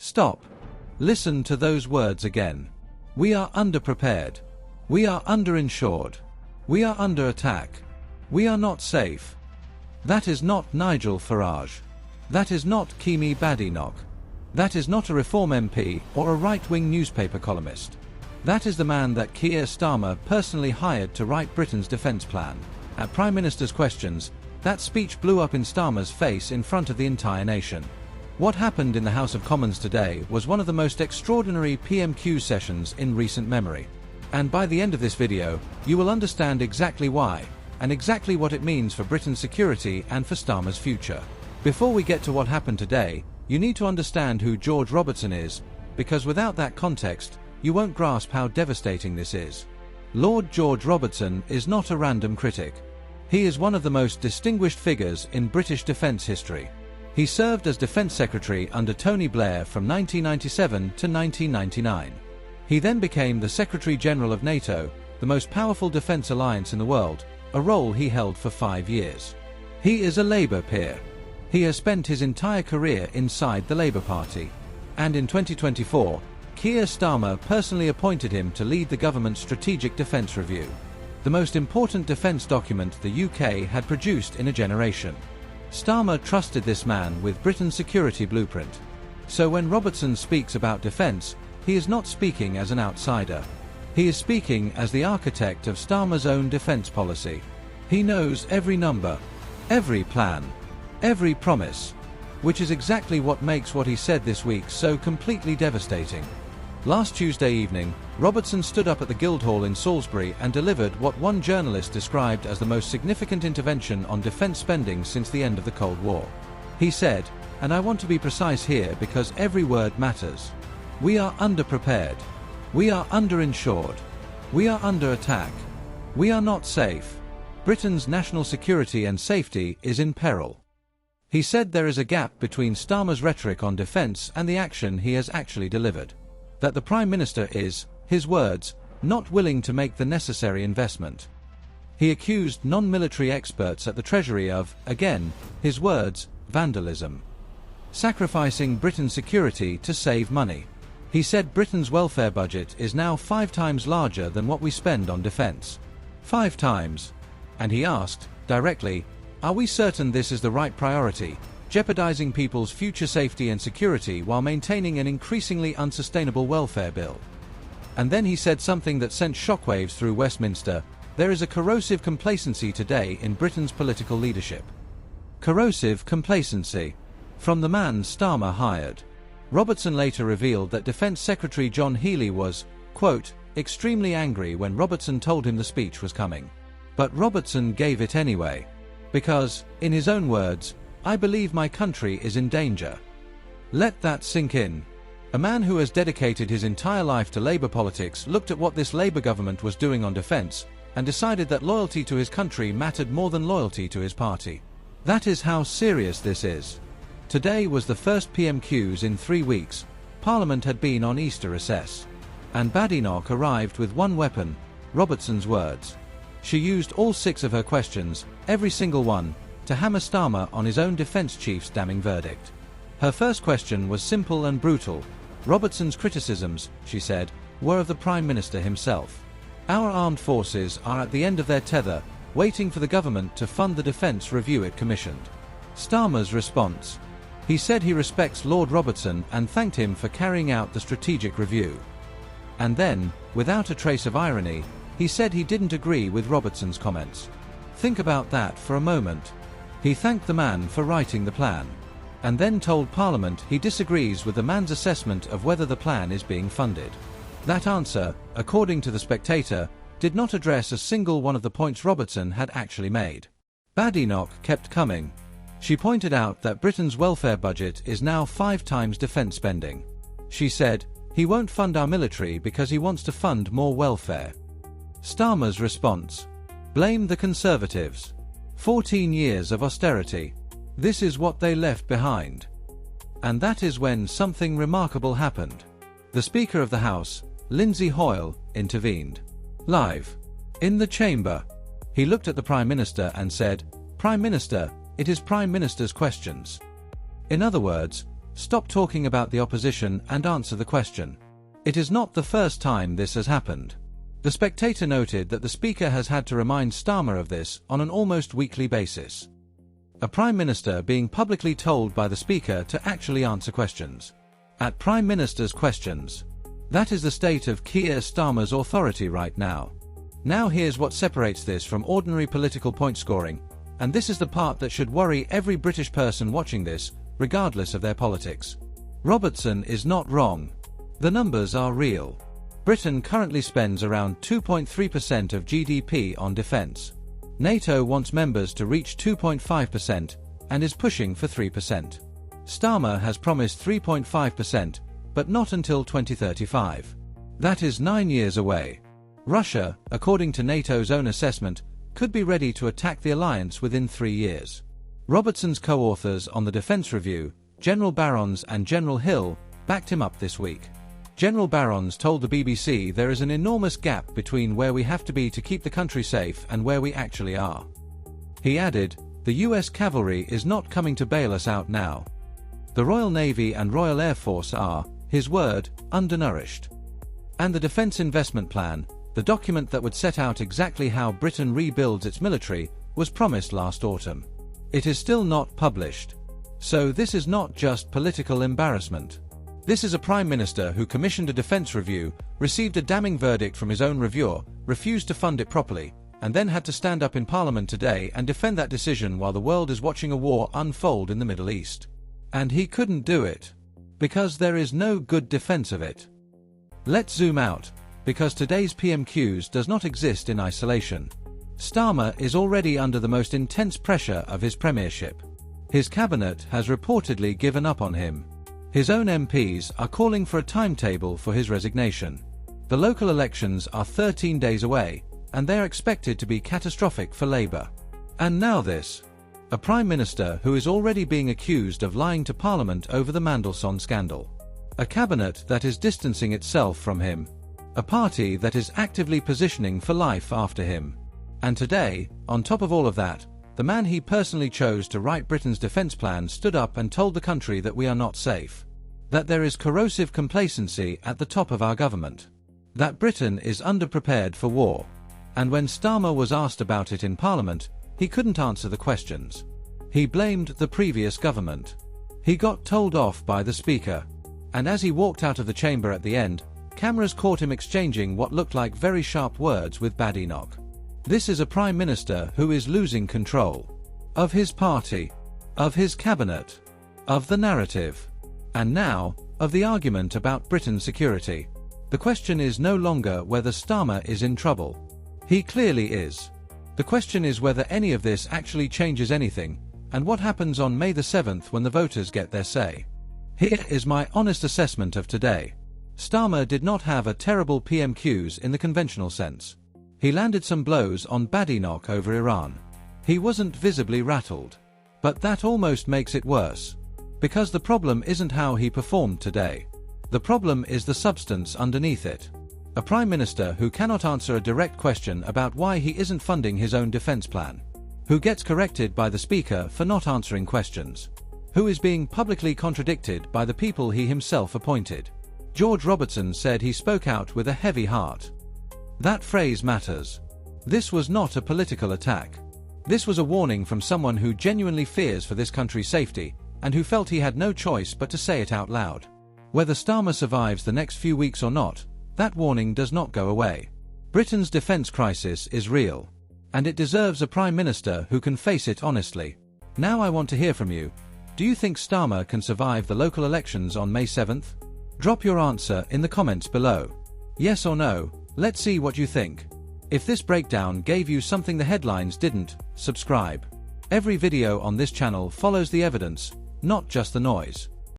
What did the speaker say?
Stop. Listen to those words again. We are underprepared. We are underinsured. We are under attack. We are not safe. That is not Nigel Farage. That is not Kemi Badenoch. That is not a Reform MP or a right-wing newspaper columnist. That is the man that Keir Starmer personally hired to write Britain's defence plan. At Prime Minister's questions, that speech blew up in Starmer's face in front of the entire nation. What happened in the House of Commons today was one of the most extraordinary PMQ sessions in recent memory. And by the end of this video, you will understand exactly why, and exactly what it means for Britain's security and for Starmer's future. Before we get to what happened today, you need to understand who George Robertson is, because without that context, you won't grasp how devastating this is. Lord George Robertson is not a random critic. He is one of the most distinguished figures in British defence history. He served as Defence Secretary under Tony Blair from 1997 to 1999. He then became the Secretary-General of NATO, the most powerful defence alliance in the world, a role he held for 5 years. He is a Labour peer. He has spent his entire career inside the Labour Party. And in 2024, Keir Starmer personally appointed him to lead the government's Strategic Defence Review, the most important defence document the UK had produced in a generation. Starmer trusted this man with Britain's security blueprint. So when Robertson speaks about defence, he is not speaking as an outsider. He is speaking as the architect of Starmer's own defence policy. He knows every number, every plan, every promise, which is exactly what makes what he said this week so completely devastating. Last Tuesday evening, Robertson stood up at the Guildhall in Salisbury and delivered what one journalist described as the most significant intervention on defence spending since the end of the Cold War. He said, and I want to be precise here because every word matters, "We are underprepared. We are underinsured. We are under attack. We are not safe. Britain's national security and safety is in peril." He said there is a gap between Starmer's rhetoric on defence and the action he has actually delivered. That the Prime Minister is, his words, not willing to make the necessary investment. He accused non-military experts at the Treasury of, again, his words, vandalism. Sacrificing Britain's security to save money. He said Britain's welfare budget is now 5 times larger than what we spend on defence. 5 times. And he asked, directly, are we certain this is the right priority, jeopardising people's future safety and security while maintaining an increasingly unsustainable welfare bill? And then he said something that sent shockwaves through Westminster: there is a corrosive complacency today in Britain's political leadership. Corrosive complacency. From the man Starmer hired. Robertson later revealed that Defence Secretary John Healey was, quote, extremely angry when Robertson told him the speech was coming. But Robertson gave it anyway. Because, in his own words, I believe my country is in danger. Let that sink in. A man who has dedicated his entire life to Labour politics looked at what this Labour government was doing on defence, and decided that loyalty to his country mattered more than loyalty to his party. That is how serious this is. Today was the first PMQs in 3 weeks. Parliament had been on Easter recess. And Badenoch arrived with one weapon, Robertson's words. She used all 6 of her questions, every single one, to hammer Starmer on his own defence chief's damning verdict. Her first question was simple and brutal. Robertson's criticisms, she said, were of the Prime Minister himself. Our armed forces are at the end of their tether, waiting for the government to fund the defence review it commissioned. Starmer's response. He said he respects Lord Robertson and thanked him for carrying out the strategic review. And then, without a trace of irony, he said he didn't agree with Robertson's comments. Think about that for a moment. He thanked the man for writing the plan, and then told Parliament he disagrees with the man's assessment of whether the plan is being funded. That answer, according to The Spectator, did not address a single one of the points Robertson had actually made. Badenoch kept coming. She pointed out that Britain's welfare budget is now 5 times defence spending. She said, he won't fund our military because he wants to fund more welfare. Starmer's response. Blame the Conservatives. 14 years of austerity. This is what they left behind. And that is when something remarkable happened. The Speaker of the House, Lindsay Hoyle, intervened. Live. In the chamber. He looked at the Prime Minister and said, Prime Minister, it is Prime Minister's questions. In other words, Stop talking about the opposition and answer the question. It is not the first time this has happened. The Spectator noted that the Speaker has had to remind Starmer of this on an almost weekly basis. A Prime Minister being publicly told by the Speaker to actually answer questions. At Prime Minister's questions. That is the state of Keir Starmer's authority right now. Now here's what separates this from ordinary political point scoring, and this is the part that should worry every British person watching this, regardless of their politics. Robertson is not wrong. The numbers are real. Britain currently spends around 2.3% of GDP on defence. NATO wants members to reach 2.5% and is pushing for 3%. Starmer has promised 3.5%, but not until 2035. That is 9 years away. Russia, according to NATO's own assessment, could be ready to attack the alliance within 3 years. Robertson's co-authors on the Defence Review, General Barrons and General Hill, backed him up this week. General Barrons told the BBC there is an enormous gap between where we have to be to keep the country safe and where we actually are. He added, the US cavalry is not coming to bail us out now. The Royal Navy and Royal Air Force are, his word, undernourished. And the Defence Investment Plan, the document that would set out exactly how Britain rebuilds its military, was promised last autumn. It is still not published. So this is not just political embarrassment. This is a Prime Minister who commissioned a defence review, received a damning verdict from his own reviewer, refused to fund it properly, and then had to stand up in Parliament today and defend that decision while the world is watching a war unfold in the Middle East. And he couldn't do it. Because there is no good defence of it. Let's zoom out, because today's PMQs does not exist in isolation. Starmer is already under the most intense pressure of his premiership. His cabinet has reportedly given up on him. His own MPs are calling for a timetable for his resignation. The local elections are 13 days away, and they are expected to be catastrophic for Labour. And now this. A Prime Minister who is already being accused of lying to Parliament over the Mandelson scandal. A cabinet that is distancing itself from him. A party that is actively positioning for life after him. And today, on top of all of that, the man he personally chose to write Britain's defence plan stood up and told the country that we are not safe. That there is corrosive complacency at the top of our government. That Britain is underprepared for war. And when Starmer was asked about it in Parliament, he couldn't answer the questions. He blamed the previous government. He got told off by the Speaker. And as he walked out of the chamber at the end, cameras caught him exchanging what looked like very sharp words with Badenoch. This is a Prime Minister who is losing control. Of his party. Of his cabinet. Of the narrative. And now, of the argument about Britain's security. The question is no longer whether Starmer is in trouble. He clearly is. The question is whether any of this actually changes anything, and what happens on May the 7th when the voters get their say. Here is my honest assessment of today. Starmer did not have a terrible PMQs in the conventional sense. He landed some blows on Badenoch over Iran. He wasn't visibly rattled. But that almost makes it worse. Because the problem isn't how he performed today. The problem is the substance underneath it. A Prime Minister who cannot answer a direct question about why he isn't funding his own defence plan. Who gets corrected by the Speaker for not answering questions. Who is being publicly contradicted by the people he himself appointed. George Robertson said he spoke out with a heavy heart. That phrase matters. This was not a political attack. This was a warning from someone who genuinely fears for this country's safety, and who felt he had no choice but to say it out loud. Whether Starmer survives the next few weeks or not, that warning does not go away. Britain's defence crisis is real. And it deserves a Prime Minister who can face it honestly. Now I want to hear from you. Do you think Starmer can survive the local elections on May 7th? Drop your answer in the comments below. Yes or no, let's see what you think. If this breakdown gave you something the headlines didn't, subscribe. Every video on this channel follows the evidence, not just the noise.